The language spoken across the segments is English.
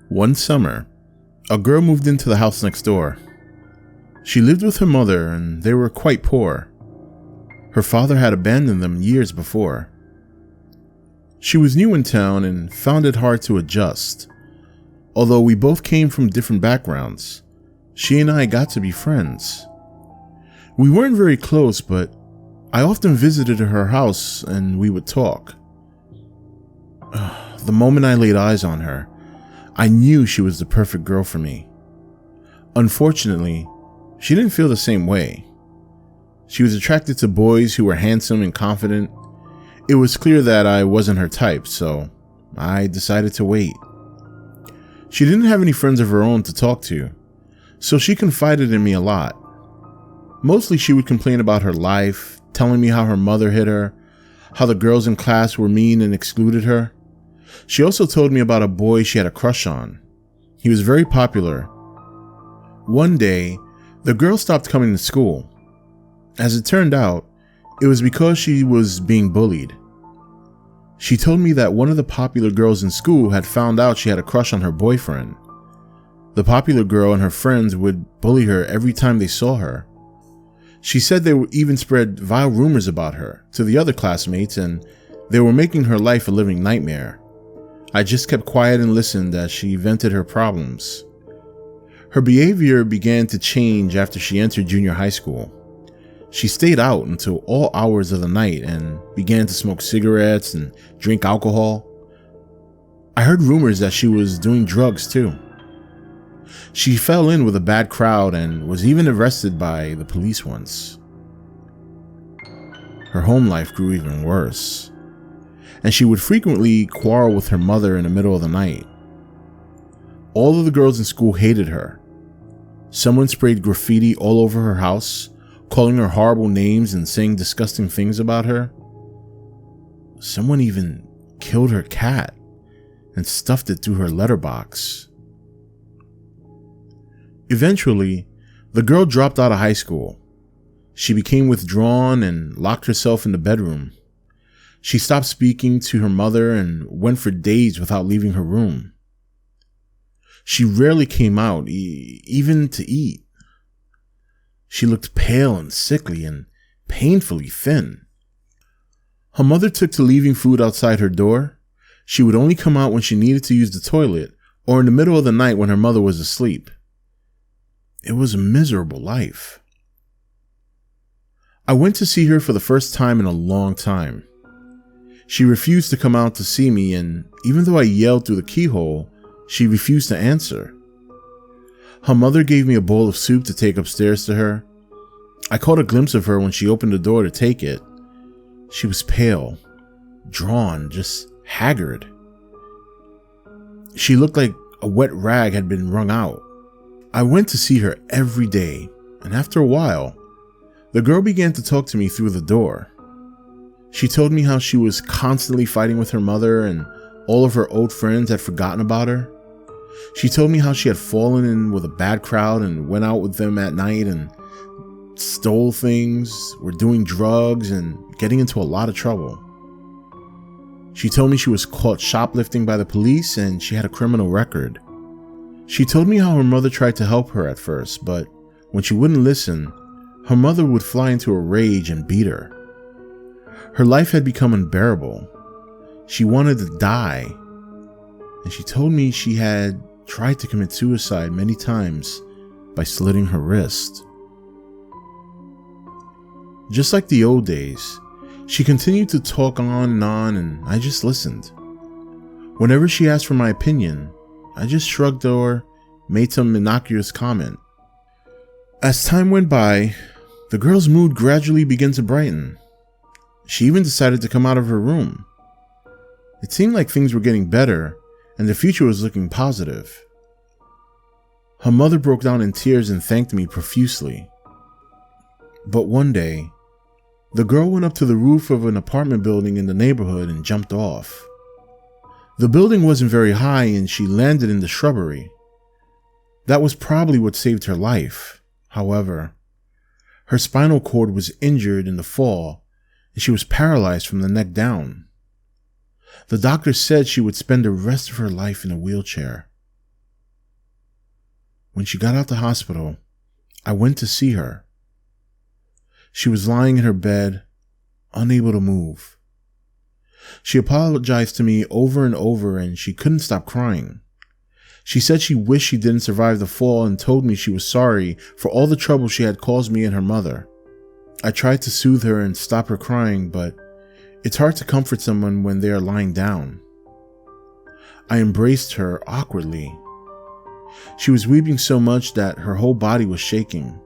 One summer, a girl moved into the house next door. She lived with her mother and they were quite poor. Her father had abandoned them years before. She was new in town and found it hard to adjust. Although we both came from different backgrounds, she and I got to be friends. We weren't very close, but I often visited her house and we would talk. The moment I laid eyes on her, I knew she was the perfect girl for me. Unfortunately, she didn't feel the same way. She was attracted to boys who were handsome and confident. It was clear that I wasn't her type, so I decided to wait. She didn't have any friends of her own to talk to, so she confided in me a lot. Mostly she would complain about her life, telling me how her mother hit her, how the girls in class were mean and excluded her. She also told me about a boy she had a crush on. He was very popular. One day, the girl stopped coming to school. As it turned out, it was because she was being bullied. She told me that one of the popular girls in school had found out she had a crush on her boyfriend. The popular girl and her friends would bully her every time they saw her. She said they would even spread vile rumors about her to the other classmates, and they were making her life a living nightmare. I just kept quiet and listened as she vented her problems. Her behavior began to change after she entered junior high school. She stayed out until all hours of the night and began to smoke cigarettes and drink alcohol. I heard rumors that she was doing drugs too. She fell in with a bad crowd and was even arrested by the police once. Her home life grew even worse, and she would frequently quarrel with her mother in the middle of the night. All of the girls in school hated her. Someone sprayed graffiti all over her house, calling her horrible names and saying disgusting things about her. Someone even killed her cat and stuffed it through her letterbox. Eventually, the girl dropped out of high school. She became withdrawn and locked herself in the bedroom. She stopped speaking to her mother and went for days without leaving her room. She rarely came out, even to eat. She looked pale and sickly and painfully thin. Her mother took to leaving food outside her door. She would only come out when she needed to use the toilet or in the middle of the night when her mother was asleep. It was a miserable life. I went to see her for the first time in a long time. She refused to come out to see me, and even though I yelled through the keyhole, she refused to answer. Her mother gave me a bowl of soup to take upstairs to her. I caught a glimpse of her when she opened the door to take it. She was pale, drawn, just haggard. She looked like a wet rag had been wrung out. I went to see her every day, and after a while, the girl began to talk to me through the door. She told me how she was constantly fighting with her mother and all of her old friends had forgotten about her. She told me how she had fallen in with a bad crowd and went out with them at night and stole things, were doing drugs, and getting into a lot of trouble. She told me she was caught shoplifting by the police and she had a criminal record. She told me how her mother tried to help her at first, but when she wouldn't listen, her mother would fly into a rage and beat her. Her life had become unbearable. She wanted to die, and she told me she had tried to commit suicide many times by slitting her wrist. Just like the old days, she continued to talk on, and I just listened. Whenever she asked for my opinion, I just shrugged or made some innocuous comment. As time went by, the girl's mood gradually began to brighten. She even decided to come out of her room. It seemed like things were getting better and the future was looking positive. Her mother broke down in tears and thanked me profusely. But one day, the girl went up to the roof of an apartment building in the neighborhood and jumped off. The building wasn't very high and she landed in the shrubbery. That was probably what saved her life. However, her spinal cord was injured in the fall and she was paralyzed from the neck down. The doctor said she would spend the rest of her life in a wheelchair. When she got out the hospital, I went to see her. She was lying in her bed, unable to move. She apologized to me over and over, and she couldn't stop crying. She said she wished she didn't survive the fall and told me she was sorry for all the trouble she had caused me and her mother. I tried to soothe her and stop her crying, but it's hard to comfort someone when they are lying down. I embraced her awkwardly. She was weeping so much that her whole body was shaking.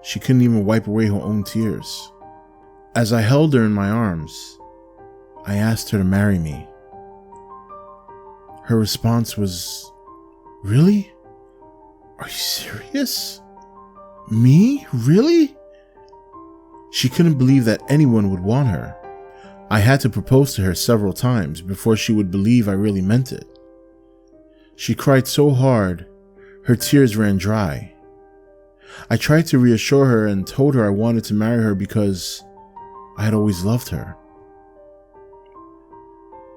She couldn't even wipe away her own tears. As I held her in my arms, I asked her to marry me. Her response was, "Really? Are you serious? Me? Really?" She couldn't believe that anyone would want her. I had to propose to her several times before she would believe I really meant it. She cried so hard, her tears ran dry. I tried to reassure her and told her I wanted to marry her because I had always loved her.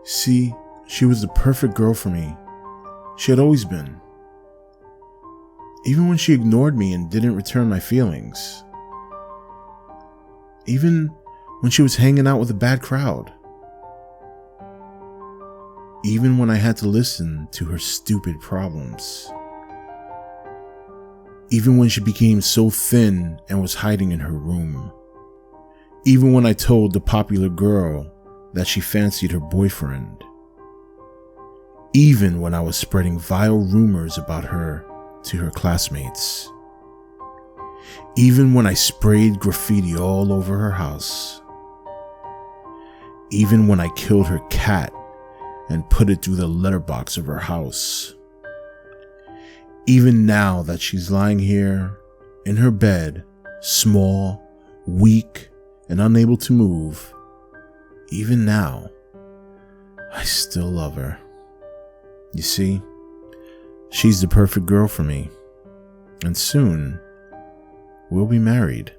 See, she was the perfect girl for me. She had always been. Even when she ignored me and didn't return my feelings. Even when she was hanging out with a bad crowd. Even when I had to listen to her stupid problems. Even when she became so thin and was hiding in her room. Even when I told the popular girl that she fancied her boyfriend. Even when I was spreading vile rumors about her to her classmates. Even when I sprayed graffiti all over her house. Even when I killed her cat and put it through the letterbox of her house. Even now that she's lying here in her bed, small, weak, and unable to move, even now, I still love her. You see, she's the perfect girl for me, and soon we'll be married.